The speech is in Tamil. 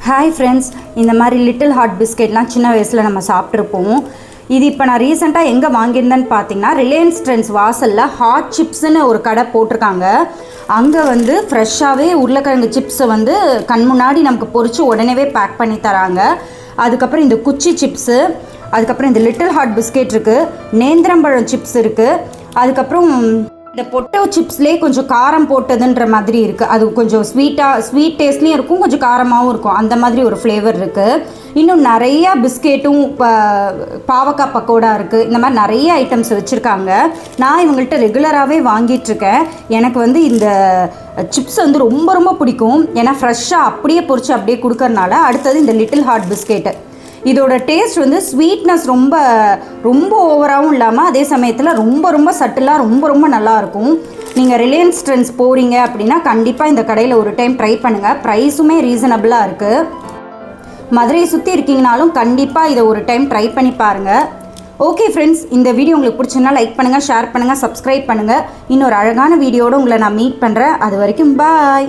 ஹாய் ஃப்ரெண்ட்ஸ், இந்த மாதிரி லிட்டில் ஹார்ட் பிஸ்கெட்லாம் சின்ன வயசில் நம்ம சாப்பிட்ருப்போம். இது இப்போ நான் ரீசெண்டாக எங்கே வாங்கியிருந்தேன்னு பார்த்தீங்கன்னா, ரிலையன்ஸ் ட்ரெண்ட்ஸ் வாசலில் ஹாட் சிப்ஸ்ன்னு ஒரு கடை போட்டிருக்காங்க. அங்கே வந்து ஃப்ரெஷ்ஷாகவே உருளைக்கிழங்கு சிப்ஸை வந்து கண் முன்னாடி நமக்கு பொரித்து உடனே பேக் பண்ணி தராங்க. அதுக்கப்புறம் இந்த குச்சி சிப்ஸு, அதுக்கப்புறம் இந்த லிட்டில் ஹார்ட் பிஸ்கெட் இருக்குது, நேந்திரம்பழம் சிப்ஸ் இருக்குது, அதுக்கப்புறம் இந்த பொட்டோ சிப்ஸ்லேயே கொஞ்சம் காரம் போட்டதுன்ற மாதிரி இருக்குது. அது கொஞ்சம் ஸ்வீட் டேஸ்ட்லேயும் இருக்கும், கொஞ்சம் காரமாகவும் இருக்கும். அந்த மாதிரி ஒரு ஃப்ளேவர் இருக்குது. இன்னும் நிறையா பிஸ்கெட்டும் பாவக்காய் பக்கோடா இருக்குது. இந்த மாதிரி நிறைய ஐட்டம்ஸ் வச்சுருக்காங்க. நான் இவங்கள்ட்ட ரெகுலராகவே வாங்கிட்டுருக்கேன். எனக்கு வந்து இந்த சிப்ஸ் வந்து ரொம்ப ரொம்ப பிடிக்கும். ஏன்னா ஃப்ரெஷ்ஷாக அப்படியே பொரிச்சு அப்படியே கொடுக்கறனால. அடுத்தது இந்த லிட்டில் ஹார்ட் பிஸ்கெட்டு, இதோட டேஸ்ட் வந்து ஸ்வீட்னஸ் ரொம்ப ரொம்ப ஓவராகவும் இல்லாமல் அதே சமயத்தில் ரொம்ப ரொம்ப சட்டிலாக ரொம்ப நல்லாயிருக்கும். நீங்கள் ரிலையன்ஸ் ட்ரெண்ட்ஸ் போகிறீங்க அப்படின்னா கண்டிப்பாக இந்த கடையில் ஒரு டைம் ட்ரை பண்ணுங்கள். ப்ரைஸுமே ரீசனபிளாக இருக்குது. மதுரையை சுற்றி இருக்கீங்கனாலும் கண்டிப்பாக இதை ஒரு டைம் ட்ரை பண்ணி பாருங்கள். ஓகே ஃப்ரெண்ட்ஸ், இந்த வீடியோ உங்களுக்கு பிடிச்சிருந்தா லைக் பண்ணுங்கள், ஷேர் பண்ணுங்கள், சப்ஸ்கிரைப் பண்ணுங்கள். இன்னொரு அழகான வீடியோடு உங்களை நான் மீட் பண்ணுறேன். அது வரைக்கும் பாய்.